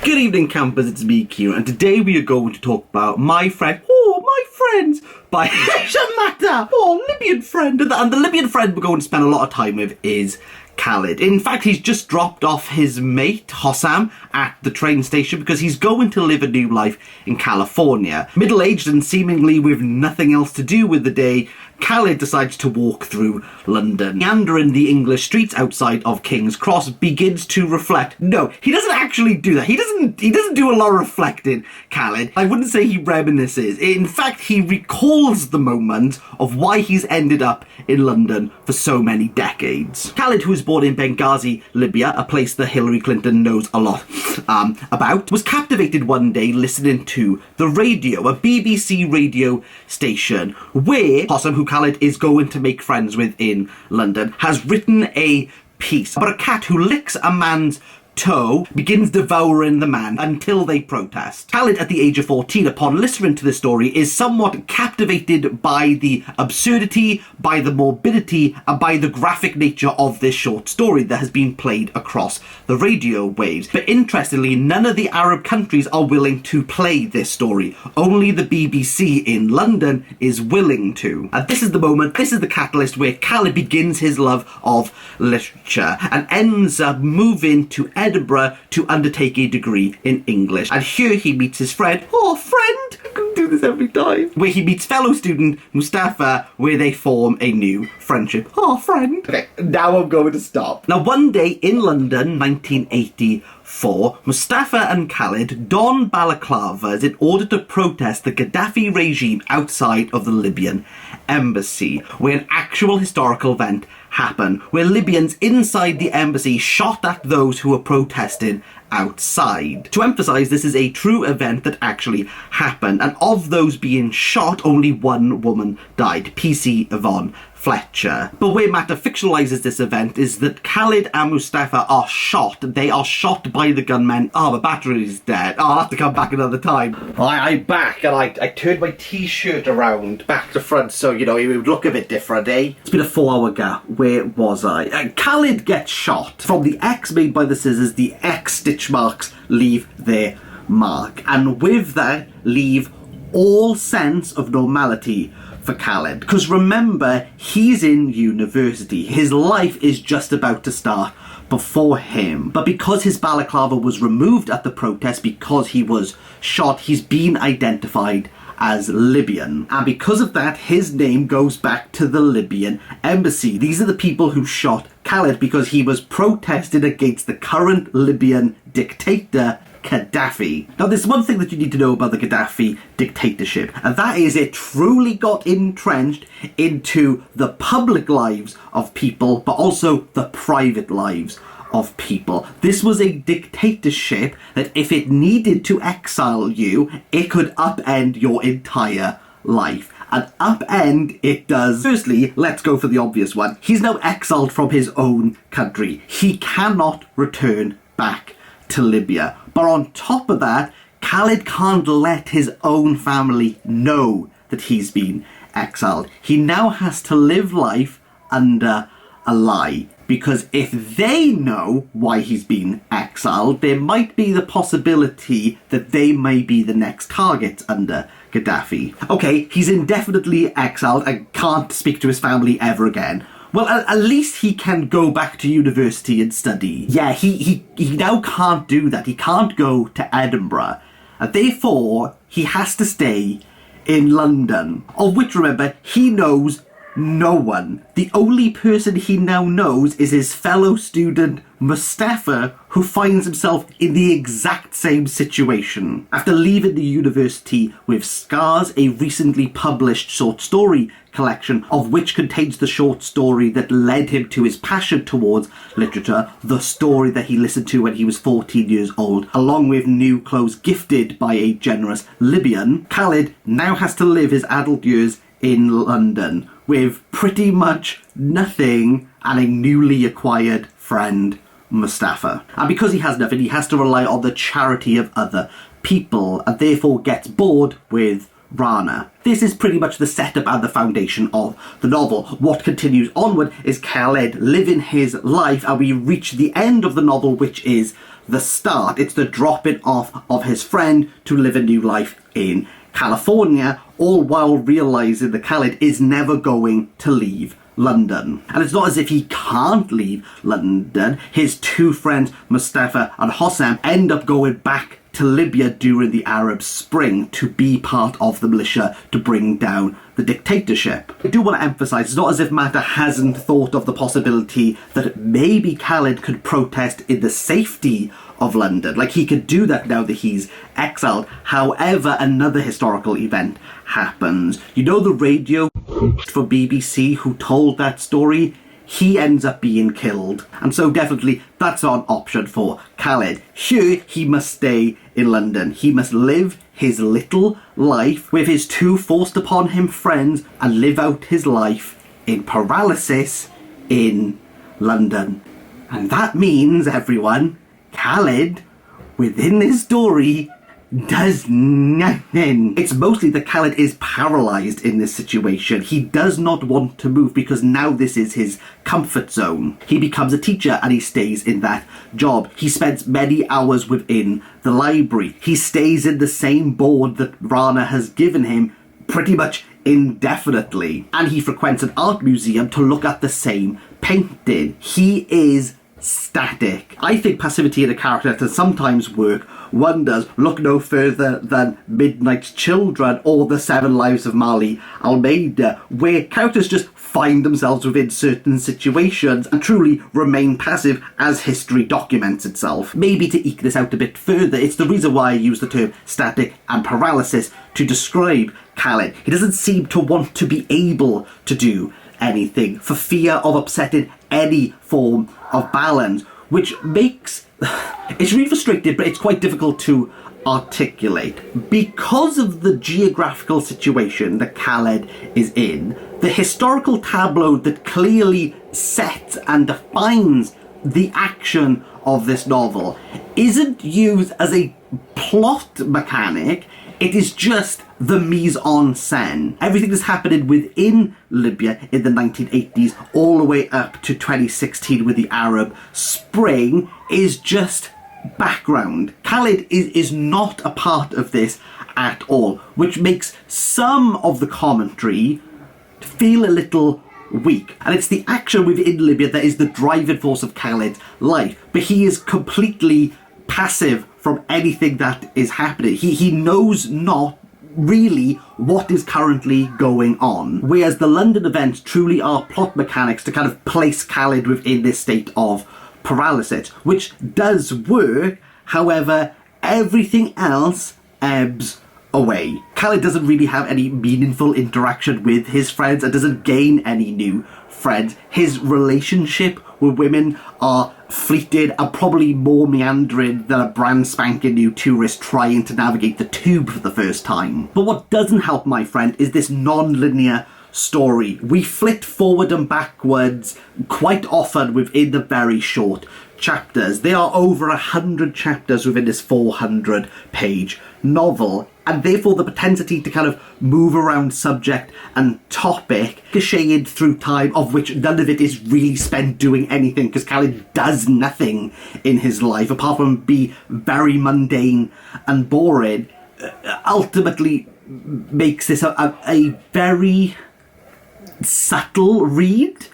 Good evening, campers, it's me, Kieran, and today we are going to talk about My Friends by Hisham Matar, Libyan friend. And the Libyan friend we're going to spend a lot of time with is Khalid. In fact, he's just dropped off his mate, Hisham, at the train station because he's going to live a new life in California. Middle-aged and seemingly with nothing else to do with the day, Khalid decides to walk through London. Meandering the English streets outside of King's Cross, begins to reflect. No, he doesn't actually do that. He doesn't do a lot of reflecting, Khalid. I wouldn't say he reminisces. In fact, he recalls the moment of why he's ended up in London for so many decades. Khalid, who was born in Benghazi, Libya, a place that Hillary Clinton knows a lot about, was captivated one day listening to the radio, a BBC radio station, where Hisham, who Khalid is going to make friends with in London, has written a piece about a cat who licks a man's toe, begins devouring the man until they protest. Khalid, at the age of 14, upon listening to the story, is somewhat captivated by the absurdity, by the morbidity, and by the graphic nature of this short story that has been played across the radio waves. But interestingly, none of the Arab countries are willing to play this story. Only the BBC in London is willing to. And this is the moment, this is the catalyst where Khalid begins his love of literature and ends up moving to Edinburgh to undertake a degree in English. And here he meets his friend, I can do this every time, where he meets fellow student Mustafa, where they form a new friendship. Friend. Okay, now I'm going to stop. Now, one day in London, 1984, Mustafa and Khalid don balaclavas in order to protest the Gaddafi regime outside of the Libyan embassy, where an actual historical event happened, where Libyans inside the embassy shot at those who were protesting outside. To emphasise, this is a true event that actually happened, and of those being shot, only one woman died, PC Yvonne Fletcher. But where Matter fictionalises this event is that Khalid and Mustafa are shot. They are shot by the gunmen. My battery's dead. I'll have to come back another time. I'm back, and I turned my t-shirt around back to front so, it would look a bit different, eh? It's been a 4-hour gap. Where was I? Khalid gets shot. From the X made by the scissors, the X stitch marks leave their mark. And with that, leave all sense of normality for Khalid. Because remember, he's in university. His life is just about to start before him. But because his balaclava was removed at the protest, because he was shot, he's been identified as Libyan. And because of that, his name goes back to the Libyan embassy. These are the people who shot Khalid because he was protesting against the current Libyan dictator, Gaddafi. Now, there's one thing that you need to know about the Gaddafi dictatorship, and that is it truly got entrenched into the public lives of people, but also the private lives of people. This was a dictatorship that, if it needed to exile you, it could upend your entire life. And upend it does. Firstly, let's go for the obvious one. He's now exiled from his own country. He cannot return back to Libya. But on top of that, Khalid can't let his own family know that he's been exiled. He now has to live life under a lie, because if they know why he's been exiled, there might be the possibility that they may be the next target under Gaddafi. Okay, he's indefinitely exiled and can't speak to his family ever again. Well, at least he can go back to university and study. Yeah, he now can't do that. He can't go to Edinburgh. And therefore, he has to stay in London. Of which, remember, he knows no one. The only person he now knows is his fellow student, Mustafa, who finds himself in the exact same situation. After leaving the university with scars, a recently published short story collection, of which contains the short story that led him to his passion towards literature, the story that he listened to when he was 14 years old, along with new clothes gifted by a generous Libyan, Khalid now has to live his adult years in London with pretty much nothing and a newly acquired friend, Mustafa. And because he has nothing, he has to rely on the charity of other people, and therefore gets bored with Rana. This is pretty much the setup and the foundation of the novel. What continues onward is Khalid living his life, and we reach the end of the novel, which is the start. It's the dropping off of his friend to live a new life in California, all while realising that Khaled is never going to leave London. And it's not as if he can't leave London. His two friends, Mustafa and Hossam, end up going back to Libya during the Arab Spring to be part of the militia to bring down the dictatorship. I do want to emphasise, it's not as if Matar hasn't thought of the possibility that maybe Khaled could protest in the safety of London. Like, he could do that now that he's exiled. However, another historical event happens. You know the radio for BBC who told that story? He ends up being killed. And so definitely that's not an option for Khaled. Here, he must stay in London. He must live his little life with his two forced upon him friends and live out his life in paralysis in London. And that means, everyone, Khaled, within this story, does nothing. It's mostly that Khaled is paralysed in this situation. He does not want to move because now this is his comfort zone. He becomes a teacher and he stays in that job. He spends many hours within the library. He stays in the same board that Rana has given him pretty much indefinitely. And he frequents an art museum to look at the same painting. He is static. I think passivity in a character can sometimes work wonders. Look no further than Midnight's Children or The Seven Lives of Marley Almeida, where characters just find themselves within certain situations and truly remain passive as history documents itself. Maybe to eke this out a bit further, it's the reason why I use the term static and paralysis to describe Khaled. He doesn't seem to want to be able to do anything for fear of upsetting any form of balance, which makes it's really frustrating, but it's quite difficult to articulate. Because of the geographical situation that Khaled is in, the historical tableau that clearly sets and defines the action of this novel isn't used as a plot mechanic. It is just the mise-en-scène. Everything that's happening within Libya in the 1980s all the way up to 2016 with the Arab Spring is just background. Khaled is not a part of this at all, which makes some of the commentary feel a little weak. And it's the action within Libya that is the driving force of Khaled's life. But he is completely passive from anything that is happening. He knows not really what is currently going on. Whereas the London events truly are plot mechanics to kind of place Khaled within this state of paralysis, which does work. However, everything else ebbs away. Khaled doesn't really have any meaningful interaction with his friends and doesn't gain any new friends. His relationship with women are fleeting and probably more meandering than a brand spanking new tourist trying to navigate the tube for the first time. But what doesn't help, my friend, is this non-linear story. We flit forward and backwards quite often within the very short chapters. There are over 100 chapters within this 400-page novel, and therefore the propensity to kind of move around subject and topic, ricocheted through time, of which none of it is really spent doing anything, because Khaled does nothing in his life apart from be very mundane and boring, ultimately makes this a very subtle read.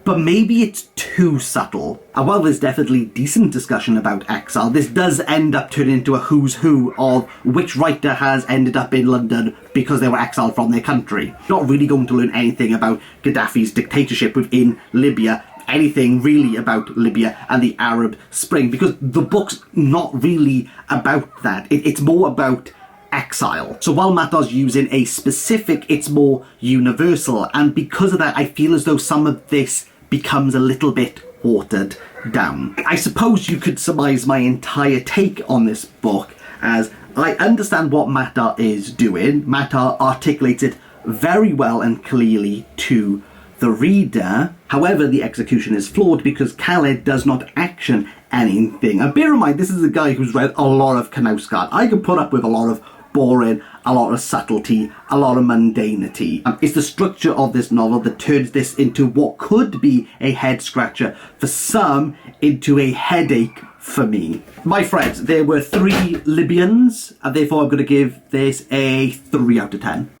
But maybe it's too subtle. And while there's definitely decent discussion about exile, this does end up turning into a who's who of which writer has ended up in London because they were exiled from their country. Not really going to learn anything about Gaddafi's dictatorship within Libya, anything really about Libya and the Arab Spring, because the book's not really about that. It's more about exile. So while Matar's using a specific, it's more universal, and because of that I feel as though some of this becomes a little bit watered down. I suppose you could surmise my entire take on this book as I understand what Matar is doing. Matar articulates it very well and clearly to the reader. However, the execution is flawed because Khaled does not action anything. And bear in mind, this is a guy who's read a lot of Knausgard. I can put up with a lot of boring, a lot of subtlety, a lot of mundanity. It's the structure of this novel that turns this into what could be a head scratcher for some into a headache for me. My friends, there were 3 Libyans, and therefore I'm going to give this a 3 out of 10.